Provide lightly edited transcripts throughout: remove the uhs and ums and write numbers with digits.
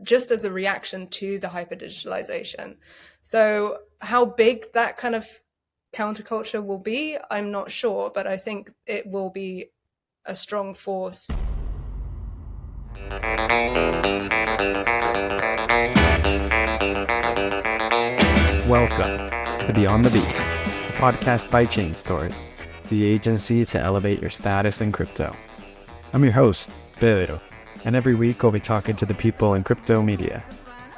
just as a reaction to the hyper digitalization. So how big that kind of counterculture will be, I'm not sure, but I think it will be a strong force. Welcome to Beyond the Beat, a podcast by Chain Store, the agency to elevate your status in crypto. I'm your host, Pedro, and every week I'll be talking to the people in crypto media.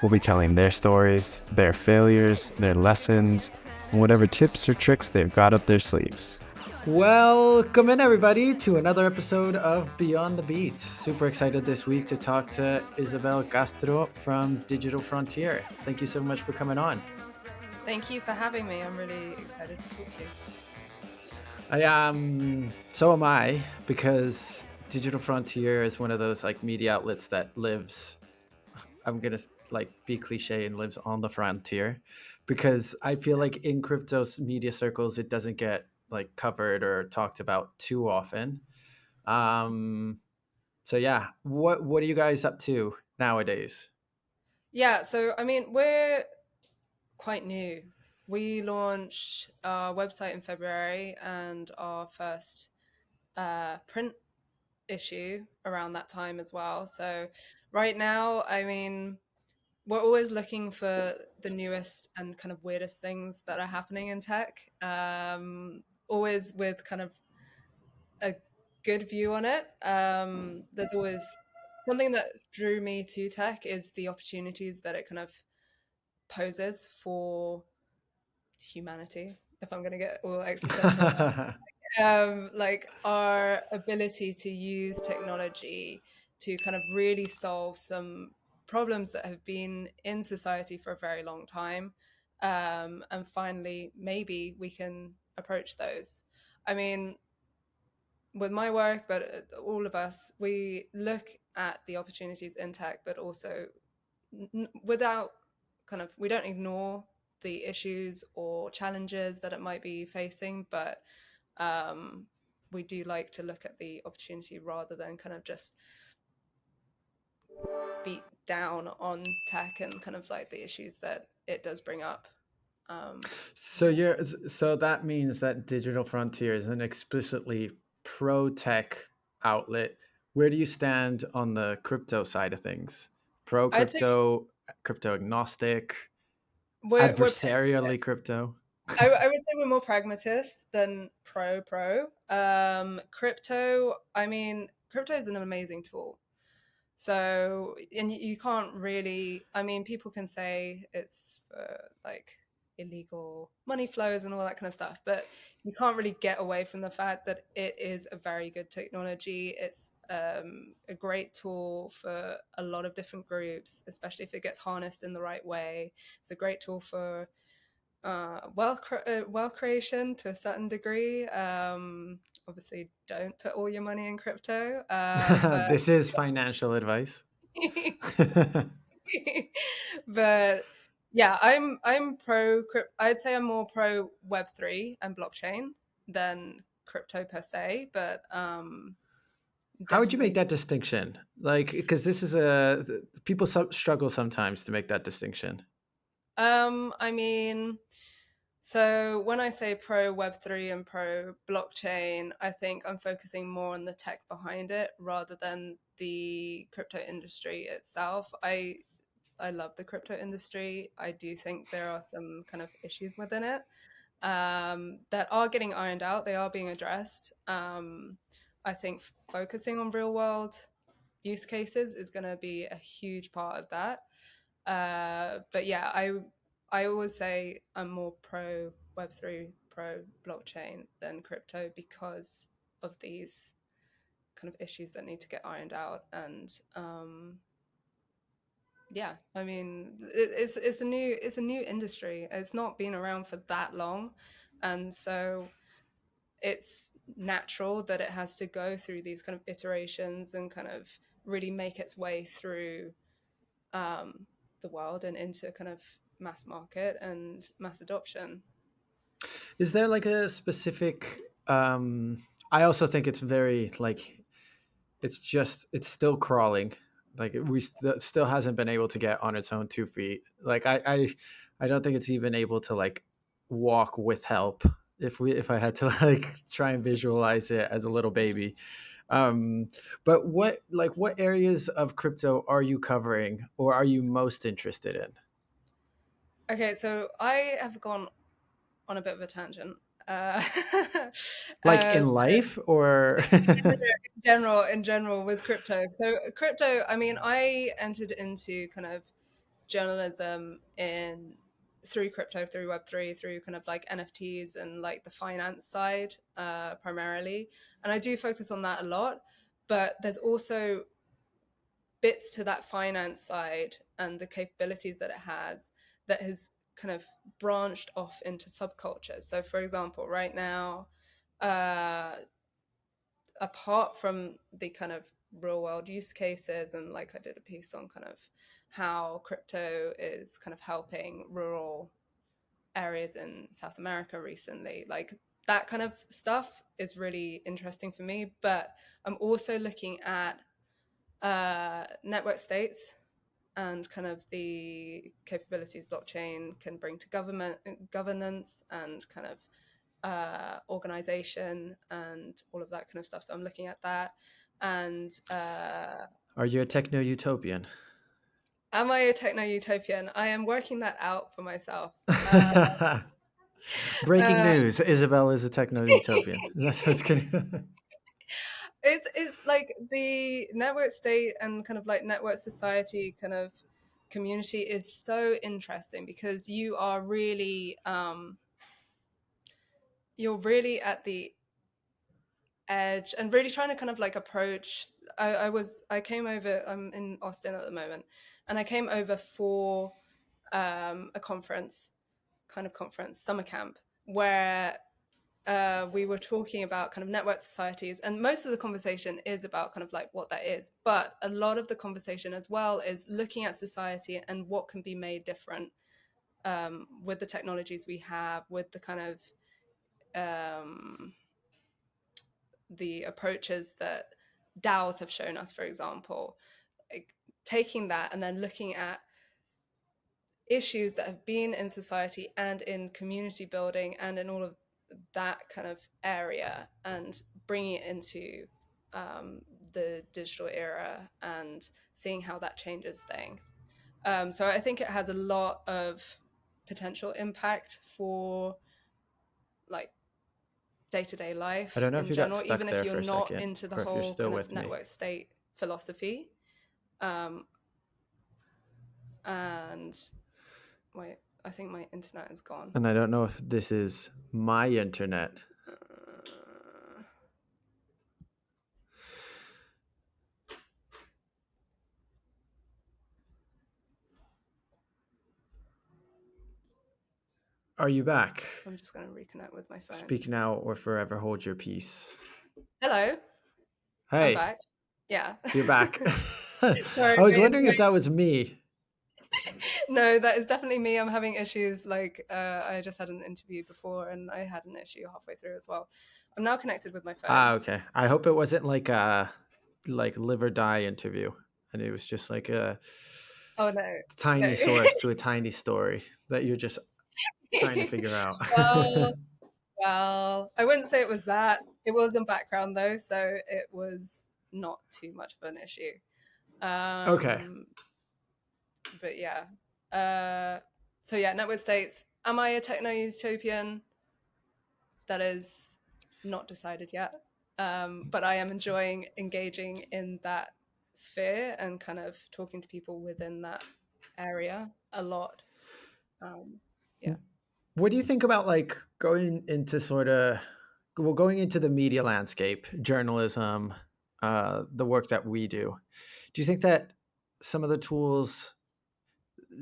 We'll be telling their stories, their failures, their lessons, and whatever tips or tricks they've got up their sleeves. Welcome in, everybody, to another episode of Beyond the Beat. Super excited this week to talk to Isabelle Castro from Digital Frontier. Thank you so much for coming on. Thank you for having me. I'm really excited to talk to you. So am I, because Digital Frontier is one of those like media outlets that lives, I'm gonna like be cliche, and lives on the frontier, because I feel like in crypto's media circles it doesn't get like covered or talked about too often. So yeah, what are you guys up to nowadays? Yeah, so I mean, we're quite new. We launched our website in February and our first print issue around that time as well. So right now, I mean, we're always looking for the newest and kind of weirdest things that are happening in tech. Always with kind of a good view on it. There's always something that drew me to tech is the opportunities that it kind of poses for humanity. If I'm going to get all existential, like our ability to use technology to kind of really solve some problems that have been in society for a very long time. And finally, maybe we can approach those. I mean, with my work, but all of us, we look at the opportunities in tech, but also without kind of, we don't ignore the issues or challenges that it might be facing, but we do like to look at the opportunity rather than kind of just beat down on tech and kind of like the issues that it does bring up. So that means that Digital Frontier is an explicitly pro tech outlet. Where do you stand on the crypto side of things? Pro I'd say crypto, crypto agnostic, we're adversarially crypto? I would say we're more pragmatist than pro. Crypto, I mean, crypto is an amazing tool. So, and you can't really, I mean, people can say it's like illegal money flows and all that kind of stuff, but you can't really get away from the fact that it is a very good technology. It's a great tool for a lot of different groups, especially if it gets harnessed in the right way. It's a great tool for wealth creation to a certain degree. Obviously, don't put all your money in crypto, but This is financial advice. but yeah, I'm pro crypto. I'd say I'm more pro Web3 and blockchain than crypto per se, but How would you make definitely. that distinction? Like, because this is people struggle sometimes to make that distinction. I mean, so when I say pro Web3 and pro blockchain, I think I'm focusing more on the tech behind it rather than the crypto industry itself. I love the crypto industry. I do think there are some kind of issues within it that are getting ironed out. They are being addressed. I think focusing on real world use cases is going to be a huge part of that. But yeah, I always say I'm more pro Web3, pro blockchain than crypto because of these kind of issues that need to get ironed out. And yeah, I mean, it's a new industry. It's not been around for that long, and so it's natural that it has to go through these kind of iterations and kind of really make its way through the world and into kind of mass market and mass adoption. Is there like a specific? I also think it's very like it's still crawling, Like still hasn't been able to get on its own 2 feet. Like I don't think it's even able to like walk with help. If I had to like try and visualize it as a little baby. Um, but what areas of crypto are you covering or are you most interested in? Okay, so I have gone on a bit of a tangent. Uh, Like in so life or in general with crypto. So crypto, I mean, I entered into kind of journalism in through crypto, through Web3, through kind of like NFTs and like the finance side primarily. And I do focus on that a lot, but there's also bits to that finance side and the capabilities that it has that has kind of branched off into subcultures. So for example, right now, uh, apart from the kind of real world use cases, and like I did a piece on kind of how crypto is kind of helping rural areas in South America recently, like that kind of stuff is really interesting for me. But I'm also looking at network states and kind of the capabilities blockchain can bring to governance and kind of organization and all of that kind of stuff. So I'm looking at that. And are you a techno utopian? am I a techno utopian? I am working that out for myself. Breaking Uh, news: Isabelle is a techno utopian. That's what's gonna. it's like the network state and kind of like network society kind of community is so interesting because you're really at the edge and really trying to kind of like approach. I came over, I'm in Austin at the moment, and I came over for a conference, summer camp, where we were talking about kind of network societies, and most of the conversation is about kind of like what that is, but a lot of the conversation as well is looking at society and what can be made different with the technologies we have, with the kind of the approaches that DAOs have shown us, for example, like taking that and then looking at issues that have been in society and in community building and in all of that kind of area and bringing it into the digital era and seeing how that changes things. So I think it has a lot of potential impact for like day-to-day I life don't know if in you got general, stuck even if there you're for a not second, into the or if you're whole still kind of with me. network state philosophy. And wait, I think my internet is gone. And I don't know if this is my internet. Uh, Are you back? I'm just going to reconnect with my phone. Speak now or forever hold your peace. Hello, I'm Hey, back. Yeah. you're back. I Sorry, was wondering if that was me. no, that is definitely me. I'm having issues. Like, I just had an interview before and I had an issue halfway through as well. I'm now connected with my phone. Ah, okay. I hope it wasn't like a live or die interview, and it was just like a Oh, no. No. tiny source to a tiny story that you're just trying to figure out. well, well, I wouldn't say it was that. It was in background though, so it was not too much of an issue. Okay. But yeah. So yeah, network states. Am I a techno utopian? That is not decided yet. But I am enjoying engaging in that sphere and kind of talking to people within that area a lot. Yeah. What do you think about like going into going into the media landscape, journalism, the work that we do? Do you think that some of the tools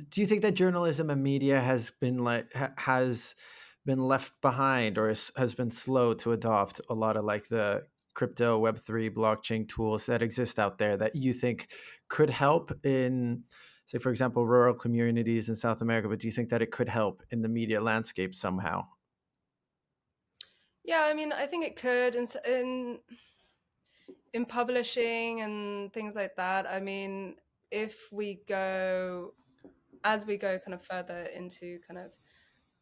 do you think that journalism and media has been has been left behind or has been slow to adopt a lot of like the crypto web3 blockchain tools that exist out there that you think could help in, say, for example, rural communities in South America, but do you think that it could help in the media landscape somehow? Yeah, I mean, I think it could in publishing and things like that. I mean, if we go, as we go kind of further into kind of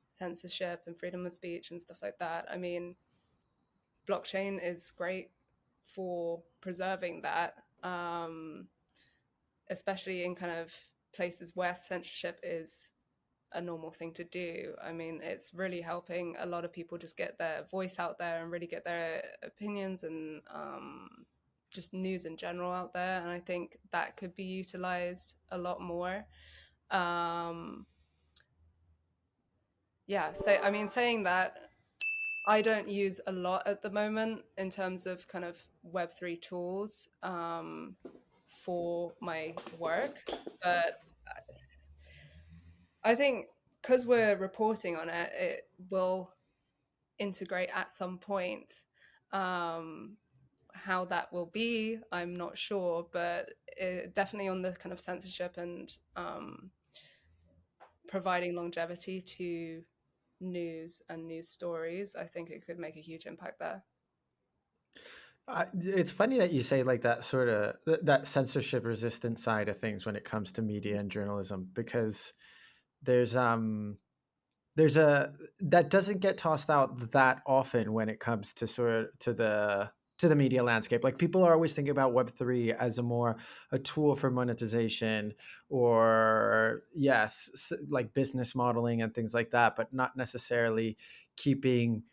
censorship and freedom of speech and stuff like that, I mean, blockchain is great for preserving that, especially in kind of places where censorship is a normal thing to do. I mean, it's really helping a lot of people just get their voice out there and really get their opinions and just news in general out there. And I think that could be utilized a lot more. Um, yeah, so I mean, saying that, I don't use a lot at the moment in terms of kind of Web3 tools for my work, but I think because we're reporting on it, it will integrate at some point. Um, how that will be, I'm not sure, but definitely on the kind of censorship and providing longevity to news and news stories, I think it could make a huge impact there. It's funny that you say like that sort of that censorship resistant side of things when it comes to media and journalism, because there's there's a that doesn't get tossed out that often when it comes to sort of to the media landscape. Like people are always thinking about Web3 as a more a tool for monetization, or yes, like business modeling and things like that, but not necessarily keeping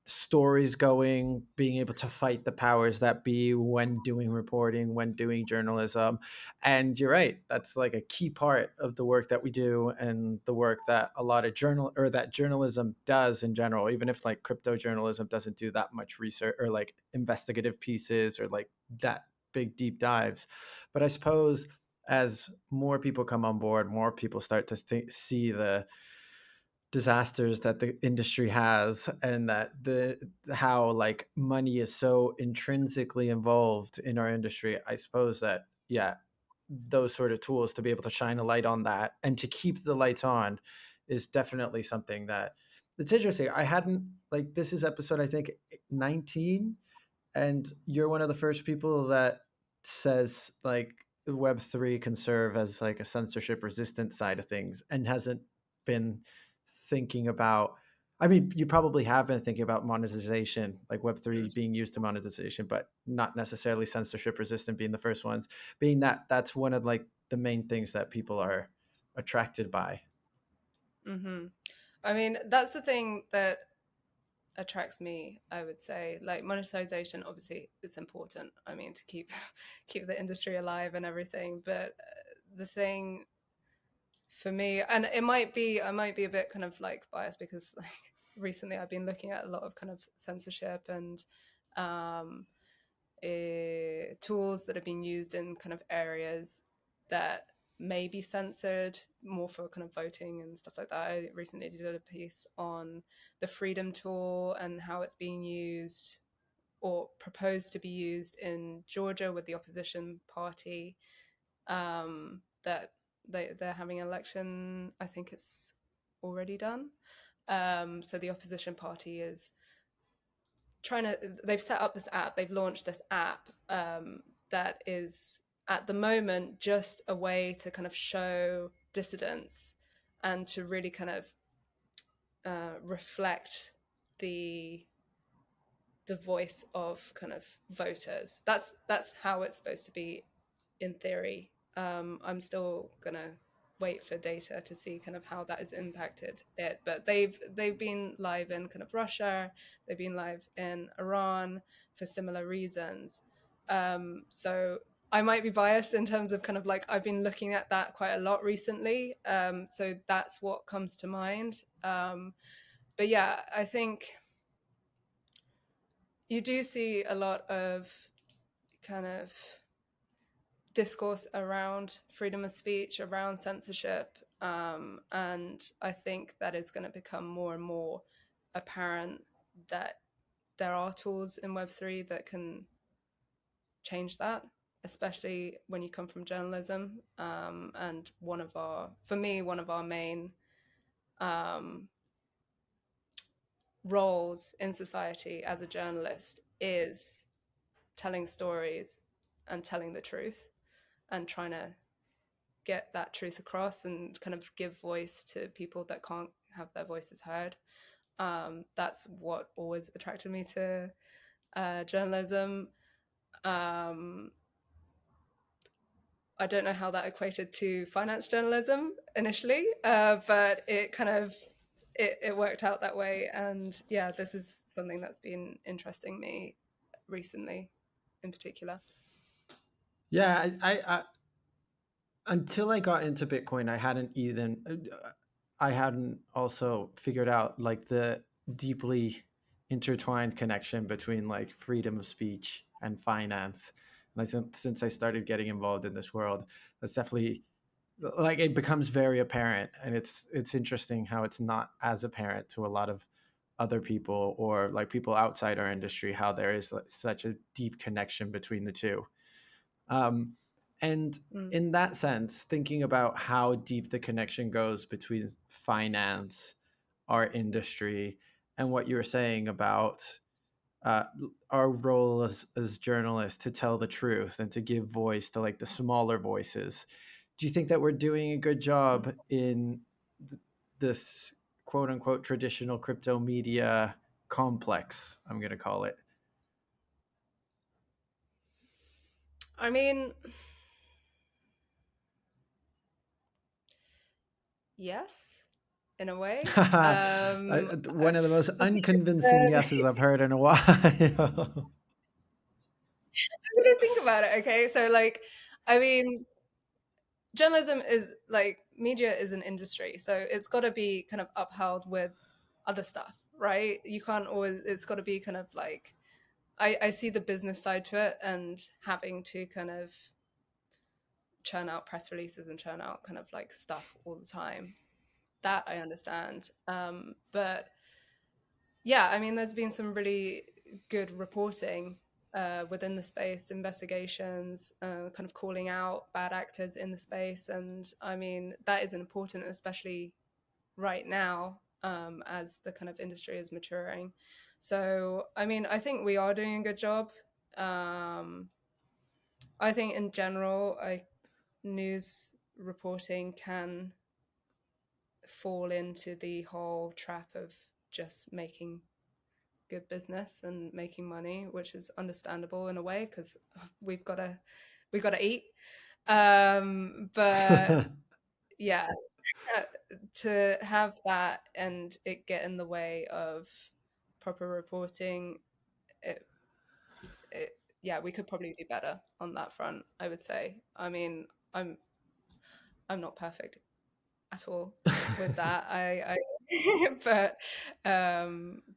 stories going, being able to fight the powers that be when doing reporting, when doing journalism. And you're right, that's like a key part of the work that we do and the work that a lot of that journalism does in general, even if like crypto journalism doesn't do that much research or like investigative pieces or like that big deep dives. But I suppose as more people come on board, more people start to see the disasters that the industry has, and that the how like money is so intrinsically involved in our industry. I suppose that, yeah, those sort of tools to be able to shine a light on that and to keep the lights on is definitely something that it's interesting. I hadn't, like, this is episode I think 19, and you're one of the first people that says like Web3 can serve as like a censorship resistant side of things and hasn't been thinking about. I mean, you probably have been thinking about monetization, like Web3 being used to monetization, but not necessarily censorship resistant being the first ones, being that that's one of like the main things that people are attracted by. Mm-hmm. I mean, that's the thing that attracts me, I would say. Like monetization, obviously, it's important. I mean, to keep keep the industry alive and everything. But the thing for me, and it might be, I might be a bit kind of like biased because like recently I've been looking at a lot of kind of censorship and um, tools that have been used in kind of areas that may be censored more for kind of voting and stuff like that. I recently did a piece on the Freedom Tool and how it's being used or proposed to be used in Georgia with the opposition party. That they're having an election. I think it's already done. So the opposition party is trying to, they've set up this app, they've launched this app that is at the moment just a way to kind of show dissidents and to really kind of reflect the the voice of kind of voters. That's how it's supposed to be in theory. I'm still gonna wait for data to see kind of how that has impacted it. But they've been live in kind of Russia, they've been live in Iran for similar reasons. So I might be biased in terms of kind of like I've been looking at that quite a lot recently. So that's what comes to mind. But yeah, I think you do see a lot of kind of discourse around freedom of speech, around censorship. And I think that is going to become more and more apparent that there are tools in Web3 that can change that, especially when you come from journalism. And one of our, for me, one of our main um, roles in society as a journalist is telling stories and telling the truth. and trying to get that truth across and kind of give voice to people that can't have their voices heard. That's what always attracted me to journalism. Um, I don't know how that equated to finance journalism initially, but it kind of it worked out that way. And yeah, this is something that's been interesting me recently, in particular. Yeah, I until I got into Bitcoin, I hadn't also figured out like the deeply intertwined connection between like freedom of speech and finance. And since I started getting involved in this world, that's definitely like it becomes very apparent, and it's interesting how it's not as apparent to a lot of other people or like people outside our industry, how there is like, such a deep connection between the two. um, and Mm. in that sense, thinking about how deep the connection goes between finance, our industry, and what you were saying about uh, our role as journalists to tell the truth and to give voice to like the smaller voices. Do you think that we're doing a good job in this quote unquote traditional crypto media complex? I'm going to call it. I mean, yes, in a way. One of the most The thing unconvincing is, yeses I've heard in a while. I'm gonna think about it. Okay, so like, I mean, journalism is like media is an industry, so it's got to be kind of upheld with other stuff, right? You can't always. It's got to be kind of like I see the business side to it, and having to kind of churn out press releases and churn out kind of like stuff all the time. That I understand, but yeah, I mean, there's been some really good reporting within the space, investigations, kind of calling out bad actors in the space. And I mean, that is important, especially right now as the kind of industry is maturing. So, I mean, I think we are doing a good job. Um, I think in general, news reporting can fall into the whole trap of just making good business and making money, which is understandable in a way because we've got to eat. But yeah, uh, to have that and it get in the way of proper reporting, it, it yeah, we could probably do better on that front. I would say. I mean, I'm I'm not perfect at all with that. I but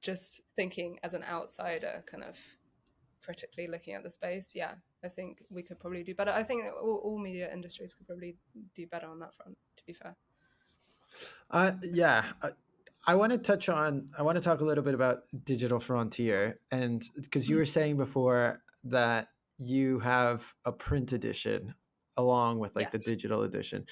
just thinking as an outsider, kind of critically looking at the space, yeah, I think we could probably do better. I think all media industries could probably do better on that front, to be fair. Yeah, I want to I want to talk a little bit about Digital Frontier. And because you were saying before that you have a print edition along with like the Yes. digital edition.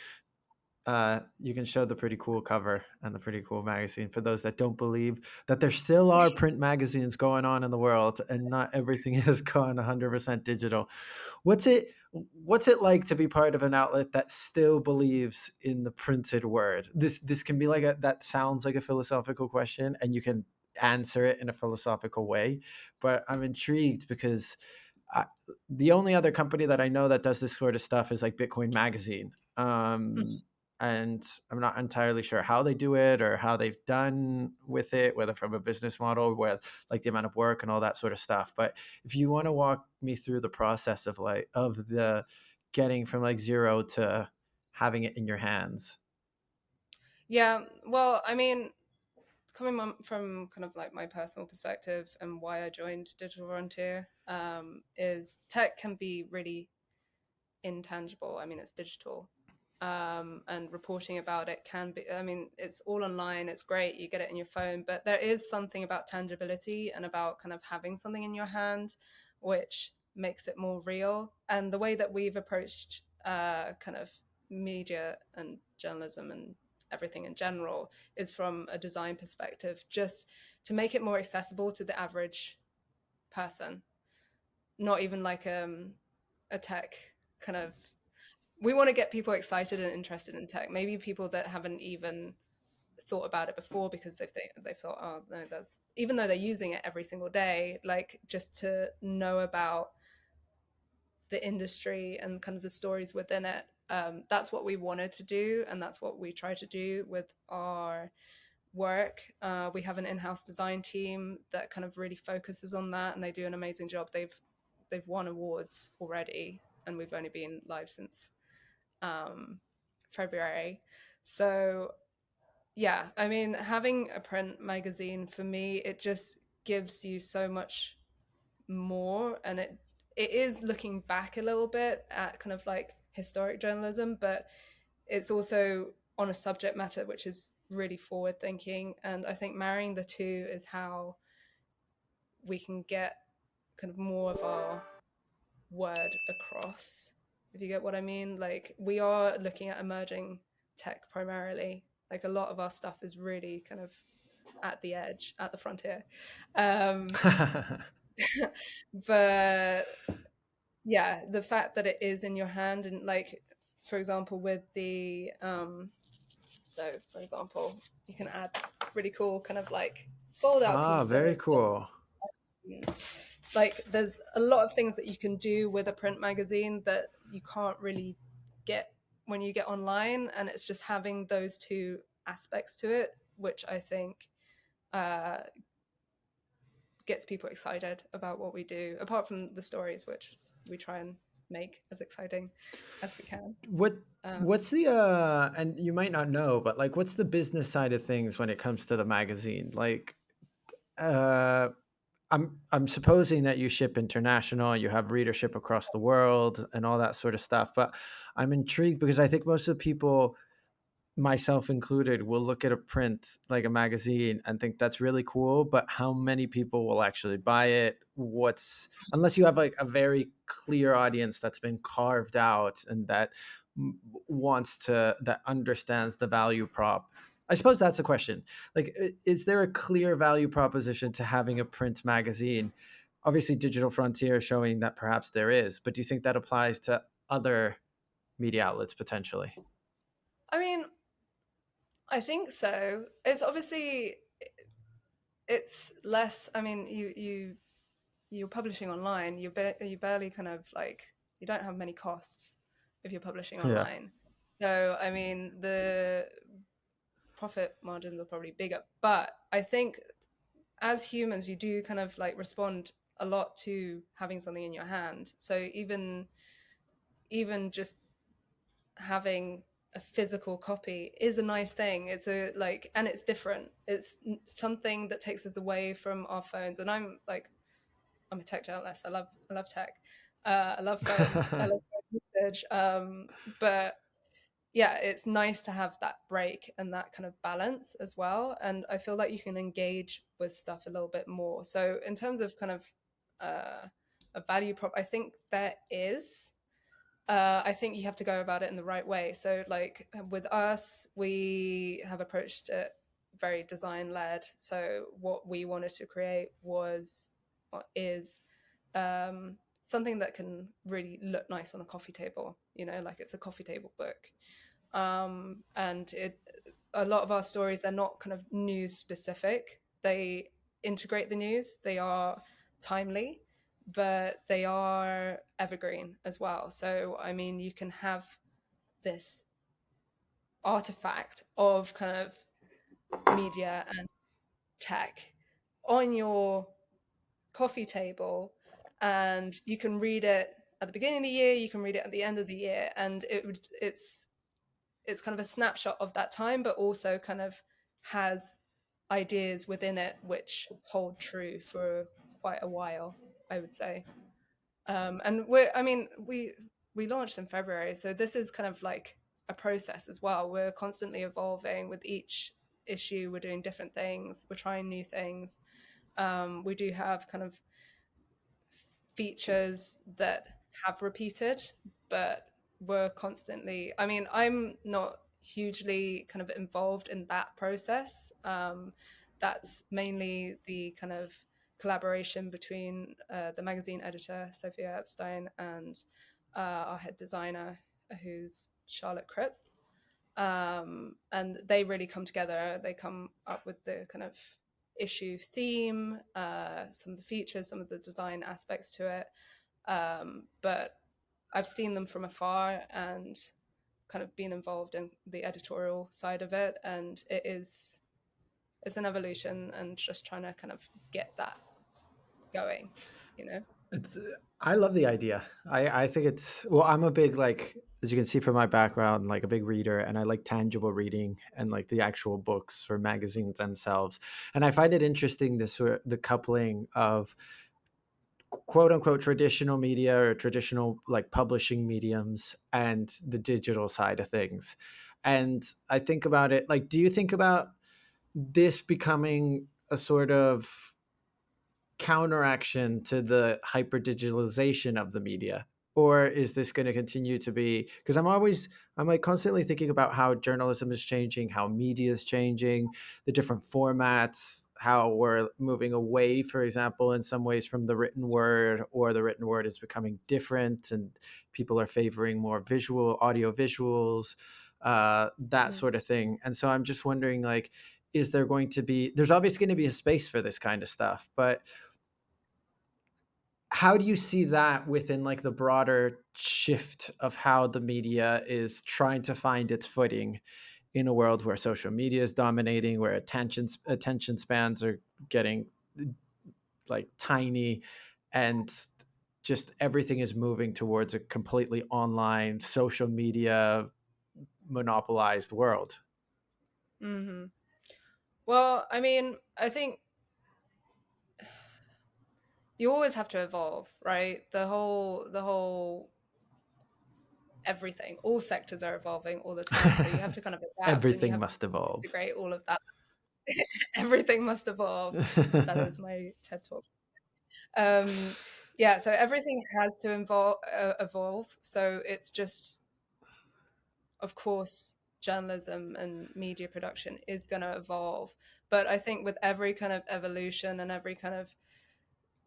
You can show the pretty cool cover and the pretty cool magazine for those that don't believe that there still are print magazines going on in the world and not everything is gone 100% digital. What's it what's it like to be part of an outlet that still believes in the printed word? This can be like that sounds like a philosophical question and you can answer it in a philosophical way, but I'm intrigued because I, the only other company that I know that does this sort of stuff is like Bitcoin Magazine. And I'm not entirely sure how they do it or how they've done with it, whether from a business model, with like the amount of work and all that sort of stuff. But if you want to walk me through the process of the getting from like zero to having it in your hands. Yeah, well, I mean, coming from kind of like my personal perspective and why I joined Digital Frontier, is tech can be really intangible. I mean, it's digital. And reporting about it can be, I mean, it's all online, it's great, you get it in your phone, but there is something about tangibility and about kind of having something in your hand, which makes it more real. And the way that we've approached kind of media and journalism and everything in general is from a design perspective, just to make it more accessible to the average person, not even like a tech kind of we want to get people excited and interested in tech. Maybe people that haven't even thought about it before because they've thought, oh no, that's, even though they're using it every single day, like just to know about the industry and kind of the stories within it. That's what we wanted to do, and that's what we try to do with our work. We have an in-house design team that kind of really focuses on that, and they do an amazing job. They've won awards already, and we've only been live since February. So yeah, I mean, having a print magazine for me, it just gives you so much more, and it is looking back a little bit at kind of like historic journalism, but it's also on a subject matter which is really forward thinking, and I think marrying the two is how we can get kind of more of our word across, if you get what I mean. Like, we are looking at emerging tech primarily. Like, a lot of our stuff is really kind of at the edge, at the frontier. But yeah, the fact that it is in your hand, and like, for example, with the so for example, you can add really cool kind of like fold out Very pieces. cool. Like, there's a lot of things that you can do with a print magazine that you can't really get when you get online, and it's just having those two aspects to it, which I think uh, gets people excited about what we do, apart from the stories, which we try and make as exciting as we can. What Um, what's the and you might not know, but like what's the business side of things when it comes to the magazine? Like uh I'm supposing that you ship international, you have readership across the world and all that sort of stuff, but I'm intrigued because I think most of the people, myself included, will look at a print like a magazine and think that's really cool, but how many people will actually buy it? What's, unless you have like a very clear audience that's been carved out and that wants to, that understands the value prop. I suppose that's a question. Like, is there a clear value proposition to having a print magazine? Obviously, Digital Frontier is showing that perhaps there is, but do you think that applies to other media outlets potentially? I mean, I think so. It's obviously, it's less. I mean, you're publishing online. You barely kind of like, you don't have many costs if you're publishing Yeah. online. So I mean, the profit margins are probably bigger, but I think as humans, you do kind of like respond a lot to having something in your hand. So even just having a physical copy is a nice thing. It's a like, and it's different. It's something that takes us away from our phones. And I'm a tech journalist. I love tech. I love phones. I love phone usage. But yeah, it's nice to have that break and that kind of balance as well. And I feel like you can engage with stuff a little bit more. So in terms of kind of a value prop, I think there is. I think you have to go about it in the right way. So, like with us, we have approached it very design led. So, what we wanted to create was, or is, something that can really look nice on a coffee table. You know, like it's a coffee table book. And a lot of our stories, they're not kind of news specific. They integrate the news. They are timely, but they are evergreen as well. So, I mean, you can have this artifact of kind of media and tech on your coffee table, and you can read it at the beginning of the year, you can read it at the end of the year, and it's kind of a snapshot of that time, but also kind of has ideas within it which hold true for quite a while, I would say. And I mean, we launched in February, so this is kind of like a process as well. We're constantly evolving with each issue. We're doing different things. We're trying new things. We do have kind of features that have repeated, but we're constantly. I mean, I'm not hugely kind of involved in that process. That's mainly the kind of collaboration between the magazine editor Sophia Epstein and our head designer who's Charlotte Cripps. And they really come together. They come up with the kind of issue theme, some of the features, some of the design aspects to it. But I've seen them from afar and kind of been involved in the editorial side of it, and it's an evolution and just trying to kind of get that going, you know. It's, I love the idea. I think it's, well, I'm a big, like, as you can see from my background, like a big reader, and I like tangible reading and like the actual books or magazines themselves. And I find it interesting, this sort the coupling of quote unquote traditional media or traditional like publishing mediums and the digital side of things. And I think about it like, do you think about this becoming a sort of counteraction to the hyper digitalization of the media, or is this going to continue to be, because I'm like constantly thinking about how journalism is changing, how media is changing, the different formats, how we're moving away, for example, in some ways from the written word, or the written word is becoming different and people are favoring more visual audio visuals, that Mm. sort of thing. And so I'm just wondering, like, is there going to be, there's obviously going to be a space for this kind of stuff, but how do you see that within like the broader shift of how the media is trying to find its footing in a world where social media is dominating, where attention spans are getting like tiny, and just everything is moving towards a completely online social media monopolized world? Mm-hmm. Well, I mean, I think you always have to evolve, right? The whole everything, all sectors are evolving all the time, so you have to kind of adapt and you Everything have to must evolve. integrate all of that. Everything must evolve. That is my TED talk. um yeah, so everything has to evolve, so it's just, of course, journalism and media production is going to evolve, but I think with every kind of evolution and every kind of,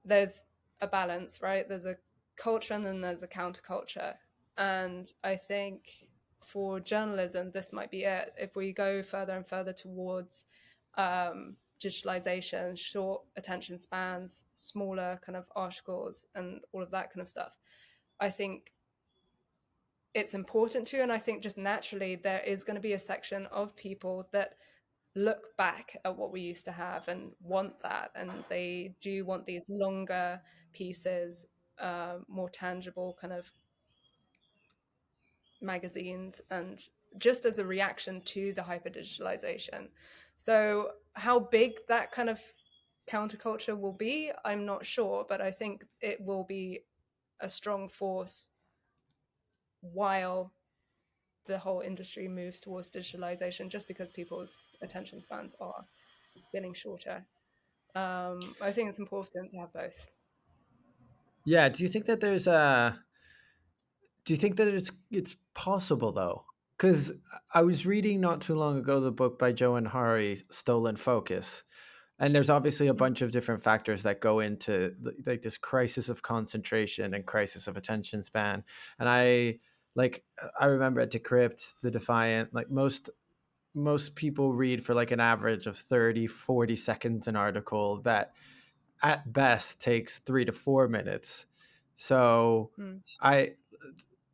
there's a balance, right? There's a culture and then there's a counterculture. And I think for journalism, this might be it. If we go further and further towards digitalization, short attention spans, smaller kind of articles, and all of that kind of stuff, I think it's important to. And I think just naturally, there is going to be a section of people that look back at what we used to have and want that, and they do want these longer pieces, more tangible kind of magazines, and just as a reaction to the hyper digitalization. So how big that kind of counterculture will be, I'm not sure, but I think it will be a strong force while the whole industry moves towards digitalization, just because people's attention spans are getting shorter. I think it's important to have both. Yeah, do you think that there's a, do you think that it's possible though? Because I was reading not too long ago the book by Joe and Hari, Stolen Focus, and there's obviously a bunch of different factors that go into like this crisis of concentration and crisis of attention span. And I remember at Decrypt, the Defiant, like most people read for like an average of 30, 40 seconds an article that at best takes 3 to 4 minutes. So Mm. I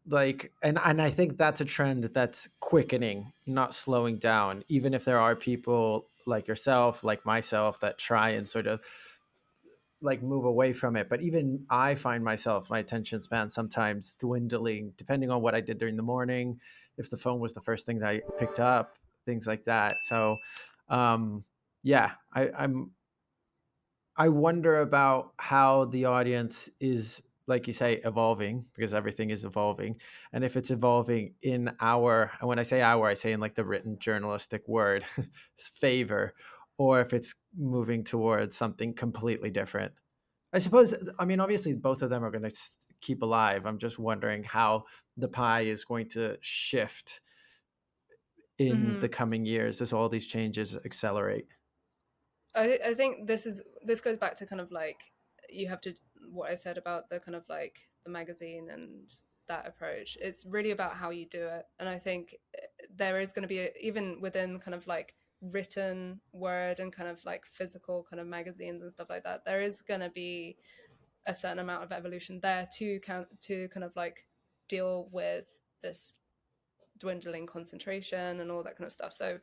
like, and I think that's a trend that's quickening, not slowing down, even if there are people like yourself, like myself, that try and sort of like move away from it. But even I find myself, my attention span sometimes dwindling depending on what I did during the morning, if the phone was the first thing that I picked up, things like that. So um yeah, I wonder about how the audience is, like you say, evolving, because everything is evolving. And if it's evolving in our, and when I say our, I say in like the written journalistic word, favor, or if it's moving towards something completely different. I suppose, I mean, obviously both of them are going to keep alive. I'm just wondering how the pie is going to shift in the Hmm. coming years as all these changes accelerate. I think this goes back to kind of like, you have to, what I said about the kind of like the magazine and that approach. It's really about how you do it. And I think there is going to be, even within kind of like written word and kind of like physical kind of magazines and stuff like that, there is going to be a certain amount of evolution there to kind of like deal with this dwindling concentration and all that kind of stuff. So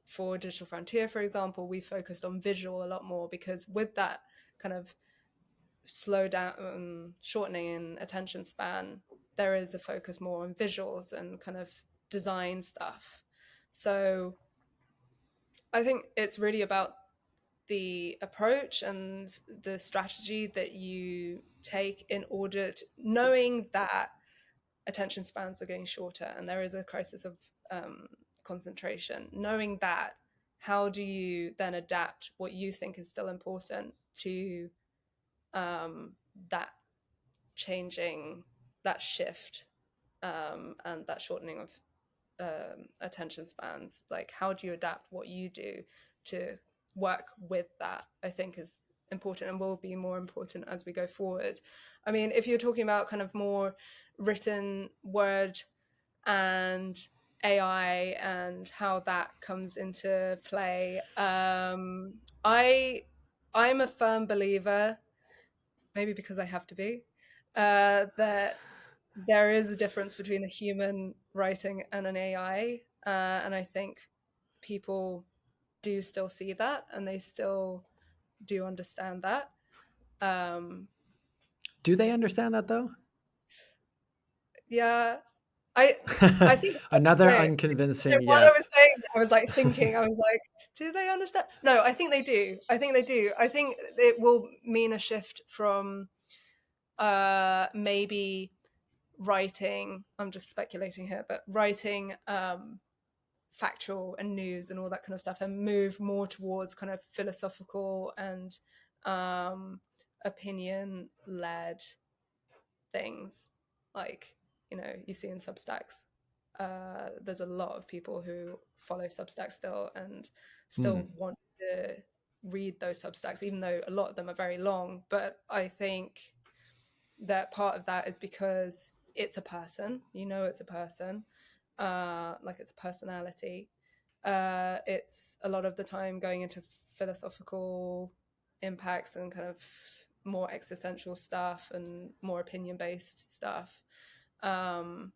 for Digital Frontier, for example, we focused on visual a lot more, because with that kind of slow down, shortening in attention span, there is a focus more on visuals and kind of design stuff. So I think it's really about the approach and the strategy that you take in order to, knowing that attention spans are getting shorter and there is a crisis of concentration, knowing that, how do you then adapt what you think is still important to that changing, that shift, and that shortening of attention spans? Like, how do you adapt what you do to work with that? I think is important and will be more important as we go forward. I mean, if you're talking about kind of more written word and AI and how that comes into play, I'm a firm believer, maybe because I have to be, that there is a difference between a human writing and an AI, and I think people do still see that, and they still do understand that. Um, Do they understand that though? yeah, I I think Another okay. unconvincing While I was yes. saying that, I was like thinking, I was like, do they understand? No, I think they do. I think they do. I think it will mean a shift from maybe writing, I'm just speculating here, but writing factual and news and all that kind of stuff, and move more towards kind of philosophical and opinion led things. Like, you know, you see in Substacks, there's a lot of people who follow Substack still and Hmm. still want to read those Substacks, even though a lot of them are very long. But I think that part of that is because it's a person, you know, it's a person, like it's a personality. It's a lot of the time going into philosophical impacts and kind of more existential stuff and more opinion based stuff. um,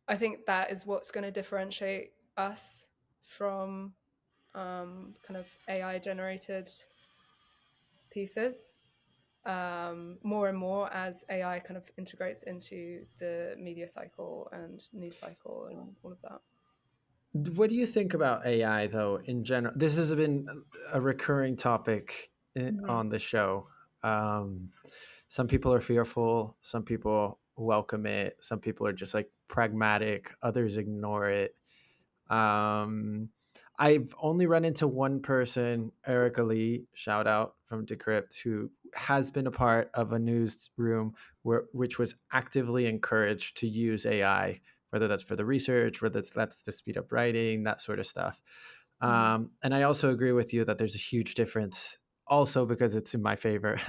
I think that is what's going to differentiate us from kind of AI generated pieces, more and more as AI kind of integrates into the media cycle and news cycle and all of that. What do you think about AI though in general? This has been a recurring topic Mm-hmm. on the show. Um, some people are fearful, some people welcome it, some people are just like pragmatic, others ignore it. Um, I've only run into one person, Erica Lee, shout out from Decrypt, who has been a part of a newsroom which was actively encouraged to use AI, whether that's for the research, whether that's to speed up writing, that sort of stuff. Mm-hmm. And I also agree with you that there's a huge difference, also because it's in my favor,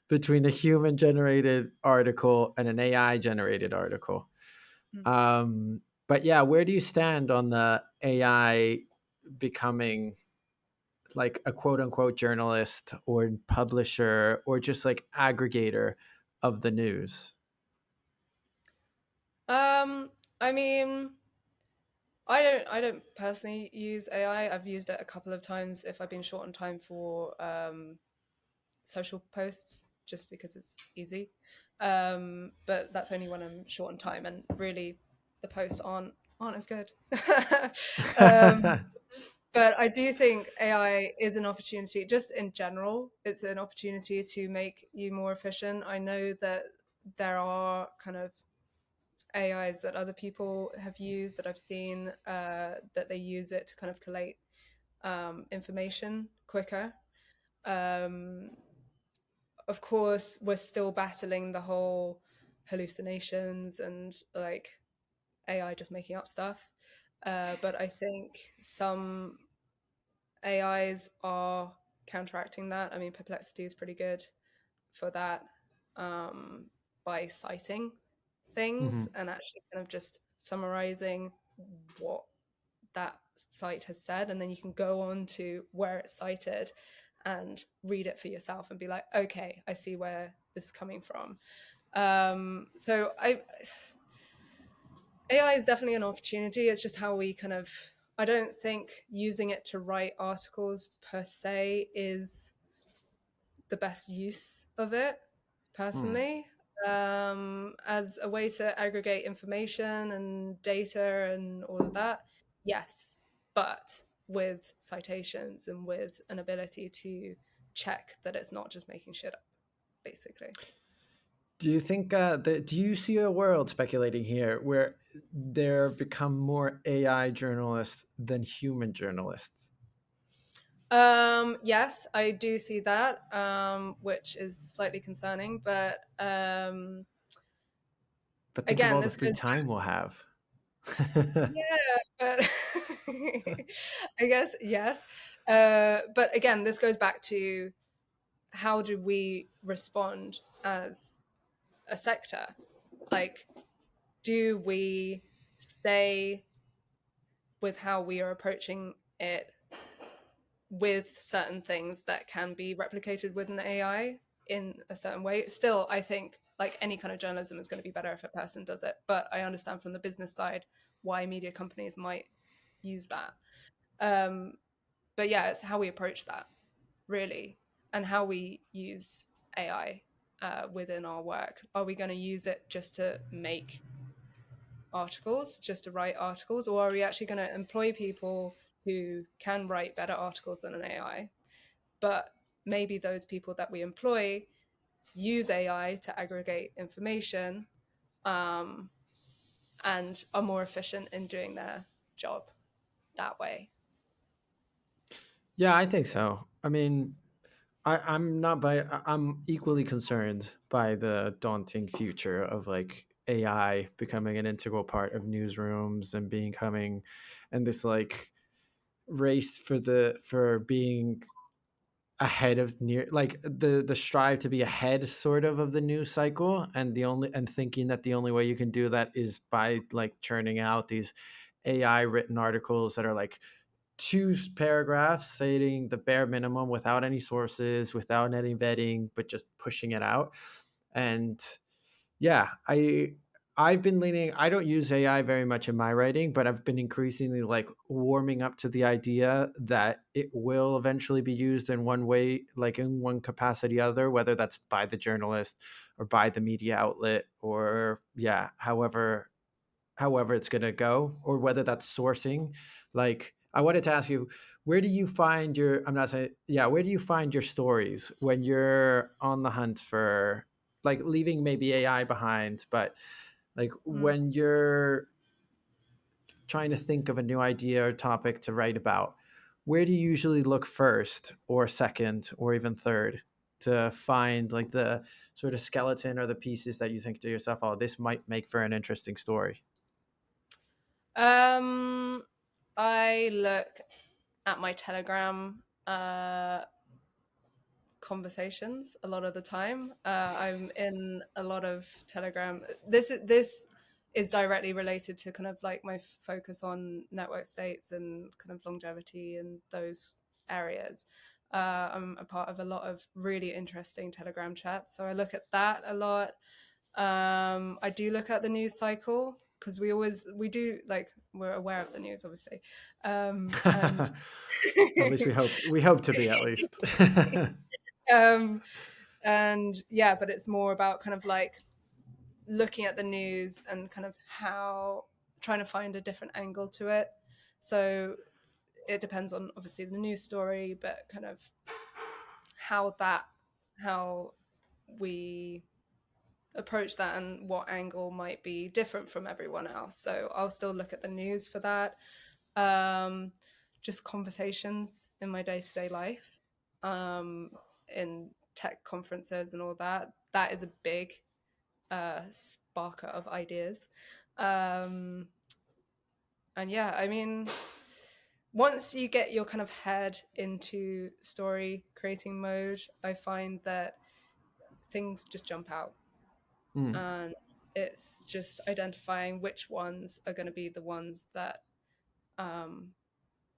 between a human generated article and an AI generated article. Um, but yeah, where do you stand on the AI becoming like a quote unquote journalist or publisher or just like aggregator of the news? I mean, I don't personally use AI. I've used it a couple of times if I've been short on time for social posts, just because it's easy. But that's only when I'm short on time, and really, the posts aren't as good. um, but I do think AI is an opportunity, just in general. It's an opportunity to make you more efficient. I know that there are kind of AIs that other people have used that I've seen, that they use it to kind of collate information quicker. Um, of course, we're still battling the whole hallucinations and like AI just making up stuff. But I think some AIs are counteracting that. I mean, Perplexity is pretty good for that, by citing. Hmm. things and actually kind of just summarizing what that site has said, and then you can go on to where it's cited and read it for yourself and be like, okay, I see where this is coming from. So AI is definitely an opportunity. It's just how we kind of, I don't think using it to write articles per se is the best use of it, Mm. personally. As a way to aggregate information and data and all of that, yes, but with citations and with an ability to check that it's not just making shit up, basically. Do you think do you see a world, speculating here, where there become more AI journalists than human journalists? Yes, I do see that, which is slightly concerning, but But think of again, all the this free goes time we'll have. yeah, but I guess yes. But again, this goes back to how do we respond as a sector? Like, do we stay with how we are approaching it with certain things that can be replicated with an AI in a certain way? Still, I think like any kind of journalism is going to be better if a person does it. But I understand from the business side why media companies might use that. Um, but yeah, it's how we approach that really, and how we use AI within our work. Are we going to use it just to make articles, just to write articles, or are we actually going to employ people who can write better articles than an AI? But maybe those people that we employ use AI to aggregate information, um, and are more efficient in doing their job that way. Yeah, I think so. I mean, I'm not by. I'm equally concerned by the daunting future of like AI becoming an integral part of newsrooms and becoming, and this like race for being ahead of near like the strive to be ahead sort of the news cycle, and the only and thinking that the only way you can do that is by like churning out these AI written articles that are like two paragraphs stating the bare minimum without any sources, without any vetting, but just pushing it out. And yeah, I've been leaning, I don't use AI very much in my writing, but I've been increasingly like warming up to the idea that it will eventually be used in one way, like in one capacity or other, whether that's by the journalist or by the media outlet, or yeah, however it's going to go, or whether that's sourcing. Like I wanted to ask you, where do you find your, I'm not saying, yeah, where do you find your stories when you're on the hunt for, like, leaving maybe AI behind, but like Mm. when you're trying to think of a new idea or topic to write about, where do you usually look first or second or even third to find like the sort of skeleton or the pieces that you think to yourself, oh, this might make for an interesting story? Um, I look at my Telegram conversations a lot of the time. I'm in a lot of Telegram. This is directly related to kind of like my focus on network states and kind of longevity and those areas. I'm a part of a lot of really interesting Telegram chats, so I look at that a lot. I do look at the news cycle because we do like we're aware of the news, obviously, and At least we hope to be, at least. um, and yeah, but it's more about kind of like looking at the news and kind of how trying to find a different angle to it. So it depends on obviously the news story, but kind of how we approach that and what angle might be different from everyone else. So I'll still look at the news for that. Um, just conversations in my day to day life, um, in tech conferences and all that. That is a big sparker of ideas. Um, and yeah, I mean, once you get your kind of head into story creating mode, I find that things just jump out. Mm. And it's just identifying which ones are going to be the ones that um,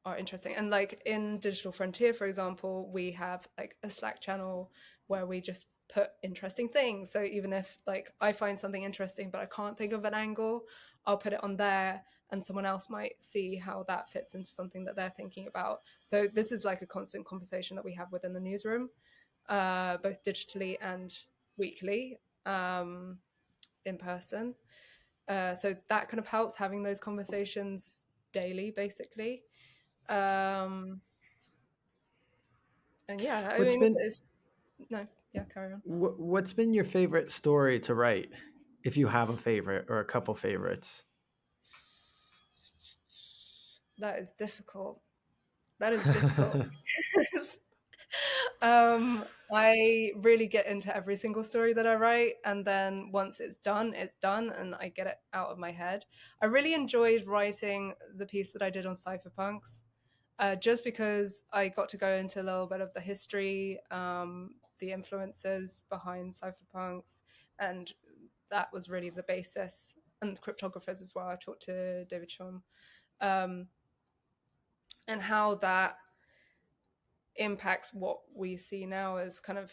are interesting. And like in Digital Frontier, for example, we have like a Slack channel where we just put interesting things. So even if like I find something interesting but I can't think of an angle, I'll put it on there and someone else might see how that fits into something that they're thinking about. So this is like a constant conversation that we have within the newsroom, both digitally and weekly, in person. So that kind of helps having those conversations daily, basically. Um, and yeah, I What's mean, been it's no, yeah, carry on. what's been your favorite story to write, if you have a favorite or a couple favorites? That is difficult. That is difficult. I really get into every single story that I write, and then once it's done, and I get it out of my head. I really enjoyed writing the piece that I did on cypherpunks, just because I got to go into a little bit of the history, the influences behind cypherpunks, and that was really the basis. And cryptographers as well. I talked to David Shum, um, and how that impacts what we see now as kind of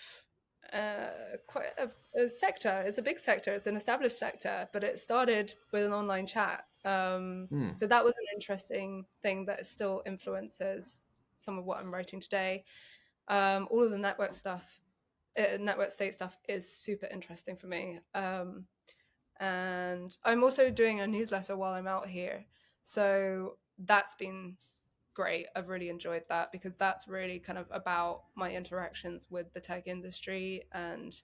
quite a sector. It's a big sector. It's an established sector, but it started with an online chat. Hmm. So that was an interesting thing that still influences some of what I'm writing today. All of the network state stuff is super interesting for me. And I'm also doing a newsletter while I'm out here. So that's been great. I've really enjoyed that because that's really kind of about my interactions with the tech industry and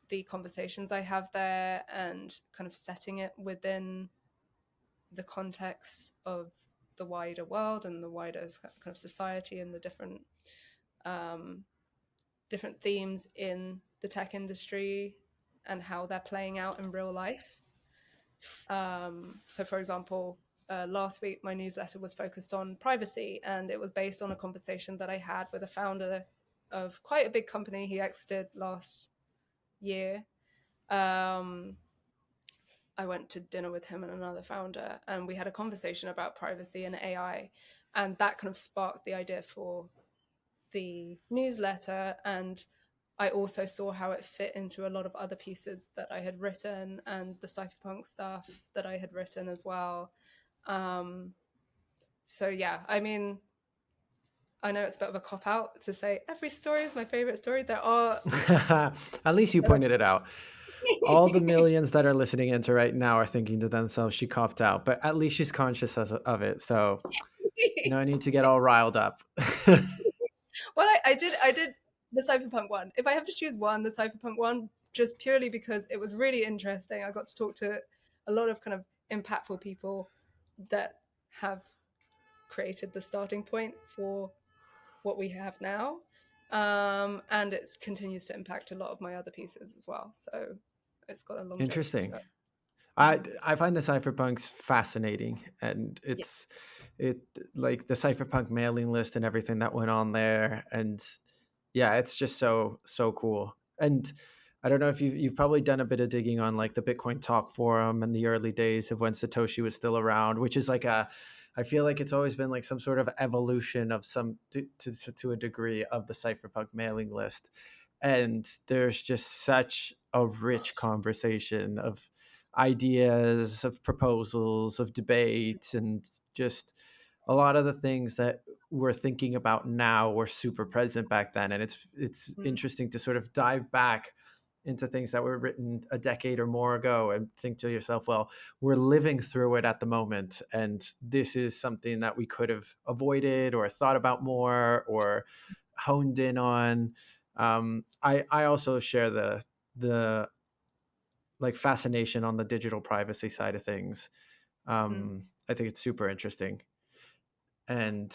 the conversations I have there and kind of setting it within the context of the wider world and the wider kind of society and the um, different themes in the tech industry and how they're playing out in real life. So, for example, last week my newsletter was focused on privacy, and it was based on a conversation that I had with a founder of quite a big company. He exited last year. Um, I went to dinner with him and another founder, and we had a conversation about privacy and AI, and that kind of sparked the idea for the newsletter. And I also saw how it fit into a lot of other pieces that I had written and the cypherpunk stuff that I had written as well. Um, so yeah, I mean, I know it's a bit of a cop out to say every story is my favorite story. There are, At least you pointed it out. All the millions that are listening into right now are thinking to themselves, she copped out, but at least she's conscious of it. So no need to get all riled up. well, I did the cypherpunk one. If I have to choose one, the cypherpunk one, just purely because it was really interesting. I got to talk to a lot of kind of impactful people that have created the starting point for what we have now. And it continues to impact a lot of my other pieces as well. So it's got a longevity Interesting. to it. I Mhm. I find the cypherpunks fascinating, and Yeah. it like the cypherpunk mailing list and everything that went on there, and yeah, it's just so cool. And I don't know if you've probably done a bit of digging on like the Bitcoin Talk forum and the early days of when Satoshi was still around, which is like a I feel like it's always been like some sort of evolution of some to a degree of the cypherpunk mailing list. And there's just such a rich conversation of ideas, of proposals, of debate, and just a lot of the things that we're thinking about now were super present back then. And it's Mm. interesting to sort of dive back into things that were written a decade or more ago and think to yourself, well, we're living through it at the moment, and this is something that we could have avoided or thought about more or honed in on. I also share the like fascination on the digital privacy side of things. Mm. I think it's super interesting. And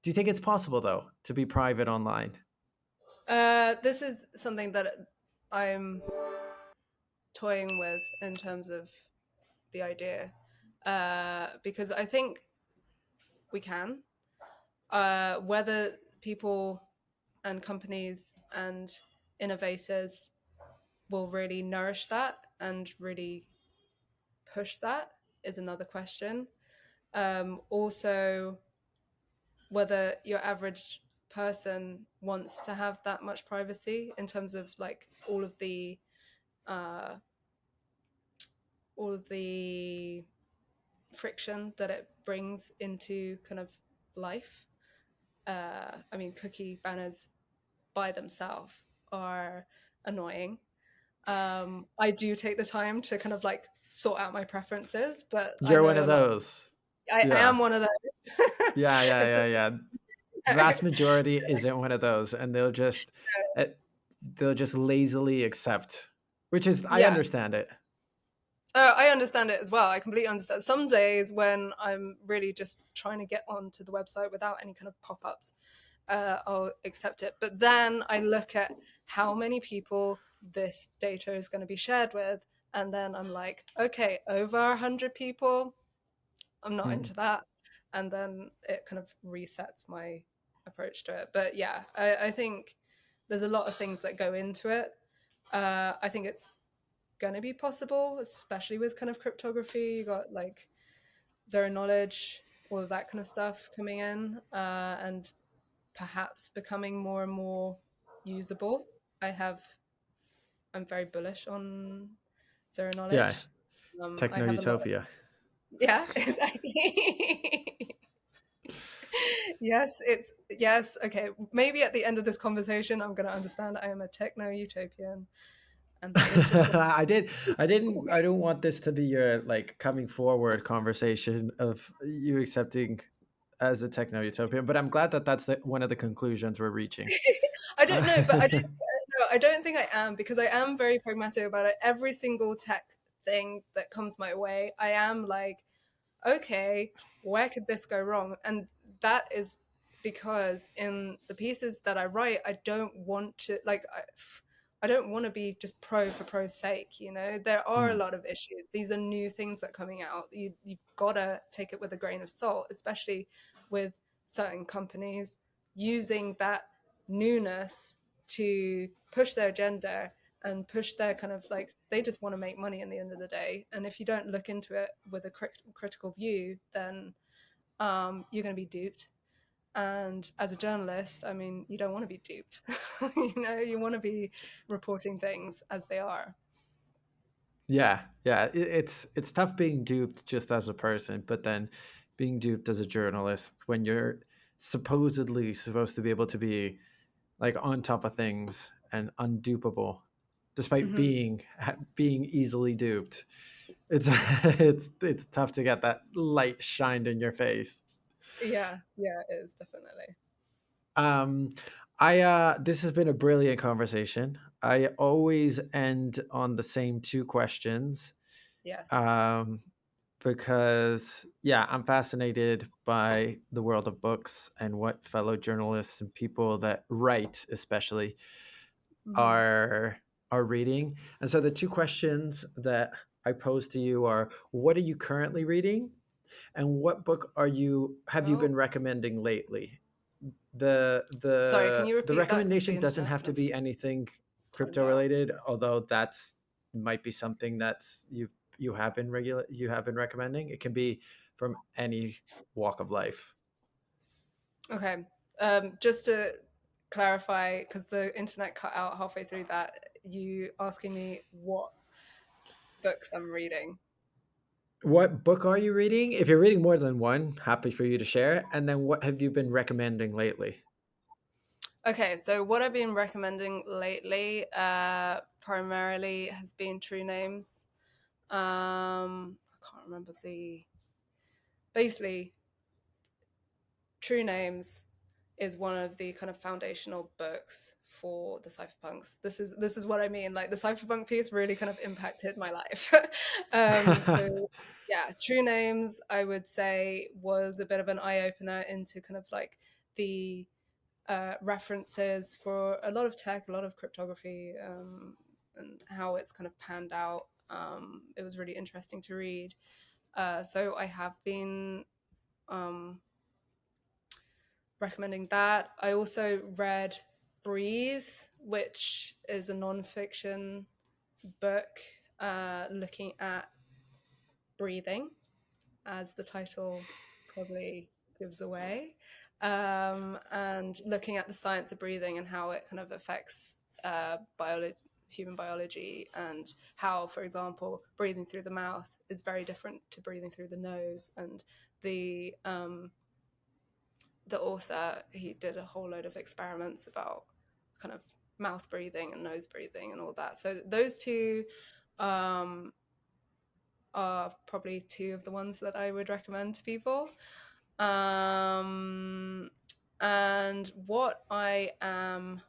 do you think it's possible though to be private online? This is something that I'm toying with in terms of the idea, because I think we can. Whether people and companies and innovators will really nourish that and really push that is another question. Also, whether your average person wants to have that much privacy in terms of like uh, all of the friction that it brings into kind of life. I mean, cookie banners by themselves are annoying. I do take the time to kind of like sort out my preferences, but I You're one know of a lot. those. I Yeah. am one of those. Yeah, yeah, It's yeah, yeah. Vast majority isn't one of those, and uh, they'll just lazily accept, which is I yeah, understand it. I understand it as well. I completely understand. Some days when I'm really just trying to get onto the website without any kind of pop-ups, I'll accept it. But then I look at how many people this data is going to be shared with, and then I'm like, okay, over 100 people, I'm not Hmm. into that. And then it kind of resets my approach to it. But yeah, I think there's a lot of things that go into it. I think it's going to be possible, especially with kind of cryptography. You got like zero knowledge, all of that kind of stuff coming in, and perhaps becoming more and more usable. I have, I'm very bullish on zero Yeah, knowledge. I techno have a lot of, utopia. yeah, exactly. Yes, it's, yes. Okay, maybe at the end of this conversation, I'm going to understand I am a techno utopian, and that is just I don't want this to be your like coming forward conversation of you accepting as a techno utopian, but I'm glad that one of the conclusions we're reaching. I don't know, but I don't, no, I don't think I am, because I am very pragmatic about it. Every single tech thing that comes my way, I am like, okay, where could this go wrong? And that is because in the pieces that I write, I don't want to like I don't want to be just pro for pro's sake. You know, there are a Mm, lot of issues. These are new things that are coming out. You've gotta take it with a grain of salt, especially with certain companies using that newness to push their agenda and push their kind of like, they just want to make money in the end of the day. And if you don't look into it with a critical view, then you're going to be duped. And as a journalist, I mean, you don't want to be duped. You know, you want to be reporting things as they are. yeah, yeah. It's tough being duped just as a person, but then being duped as a journalist when you're supposedly supposed to be able to be like on top of things and undupable, despite Hmm. being easily duped. It's it's tough to get that light shined in your face. Yeah, yeah, it is definitely. Um, this has been a brilliant conversation. I always end on the same two questions. Yes. Um, because yeah, I'm fascinated by the world of books and what fellow journalists and people that write, especially, Hmm. are are reading. And so the two questions that I pose to you are: what are you currently reading, and what book are you have you been Oh, recommending lately? the sorry. Can the you the repeat that? Because the recommendation doesn't internet have kind to of be anything timed crypto out. related, although that's might be something that's you have been recommending. It can be from any walk of life. Okay. Just to clarify, because the internet cut out halfway through that, you asking me what books I'm reading. What book are you reading? If you're reading more than one, happy for you to share. And then what have you been recommending lately? Okay, so what I've been recommending lately, primarily has been True Names. I can't remember the. Basically, True Names is one of the kind of foundational books for the cypherpunks. This is what I mean. Like the cypherpunk piece really kind of impacted my life. So yeah, True Names I would say was a bit of an eye opener into kind of like the references for a lot of tech, a lot of cryptography, and how it's kind of panned out. It was really interesting to read. So I have been um, recommending that. I also read Breathe, which is a nonfiction book looking at breathing, as the title probably gives away, and looking at the science of breathing and how it kind of affects human biology, and how, for example, breathing through the mouth is very different to breathing through the nose. And the author, he did a whole load of experiments about kind of mouth breathing and nose breathing and all that. So those two are probably two of the ones that I would recommend to people. And what I am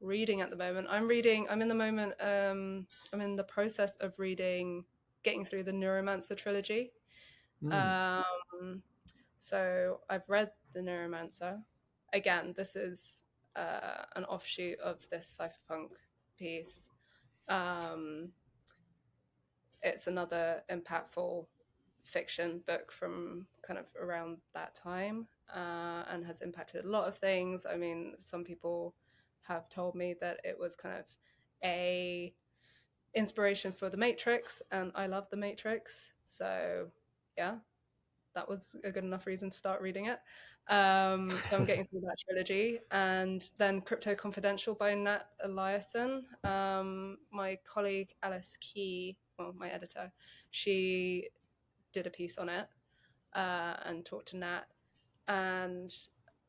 reading at the moment, I'm in the process of getting through the Neuromancer trilogy. Mm. Um, so I've read the Neuromancer. Again, this is an offshoot of this cypherpunk piece. Um, it's another impactful fiction book from kind of around that time, and has impacted a lot of things. I mean, some people have told me that it was kind of a inspiration for The Matrix, and I love The Matrix. So yeah, that was a good enough reason to start reading it. So I'm getting through that trilogy, and then Crypto Confidential by Nat Eliason. My colleague Alice Key, well, my editor, she did a piece on it, and talked to Nat, and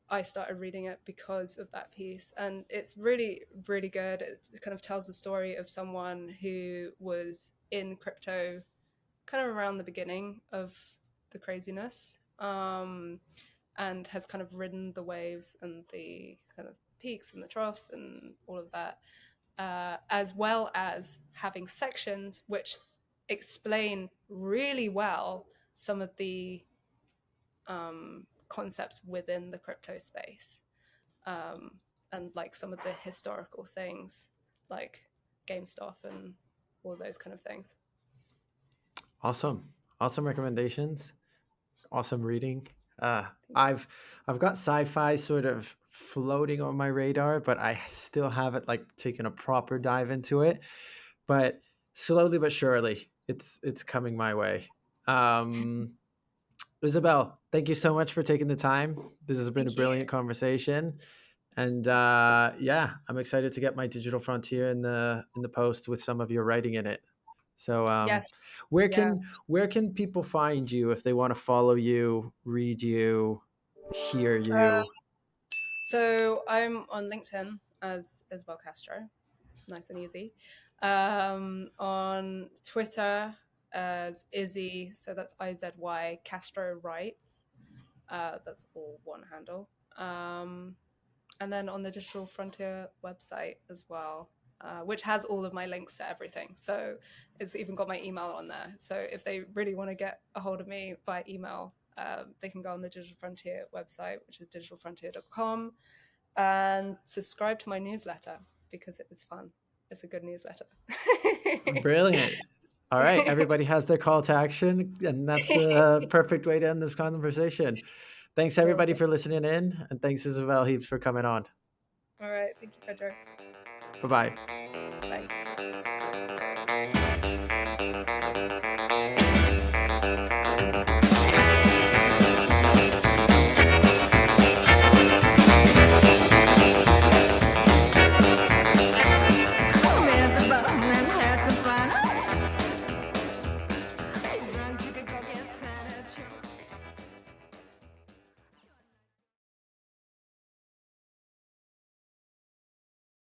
I started reading it because of that piece. And it's really, really good. It kind of tells the story of someone who was in crypto kind of around the beginning of the craziness, and has kind of ridden the waves and the kind of peaks and the troughs and all of that, as well as having sections which explain really well some of the concepts within the crypto space, um, and like some of the historical things like GameStop and all those kind of things. Awesome recommendations. Awesome reading. I've got sci-fi sort of floating on my radar, but I still haven't like taken a proper dive into it. But slowly but surely, it's coming my way. Um, Isabelle, thank you so much for taking the time. This has been a Thank you. brilliant conversation, and yeah, I'm excited to get my digital frontier in the post with some of your writing in it. So, Yes. where Yeah. can people find you if they want to follow you, read you, hear Uh, you? so I'm on LinkedIn as Isabelle Castro, nice and easy. On Twitter as Izzy, so that's IZY Castro Writes. That's all one handle. And then on the Digital Frontier website as well, which has all of my links to everything. So it's even got my email on there. So if they really want to get a hold of me via email, they can go on the Digital Frontier website, which is digitalfrontier.com, and subscribe to my newsletter because it is fun. It's a good newsletter. Brilliant. All right, everybody has their call to action, and that's the perfect way to end this conversation. Thanks everybody Cool. for listening in, and thanks Isabelle Heaps for coming on. All right. Thank you, Pedro. Bye bye. Bye.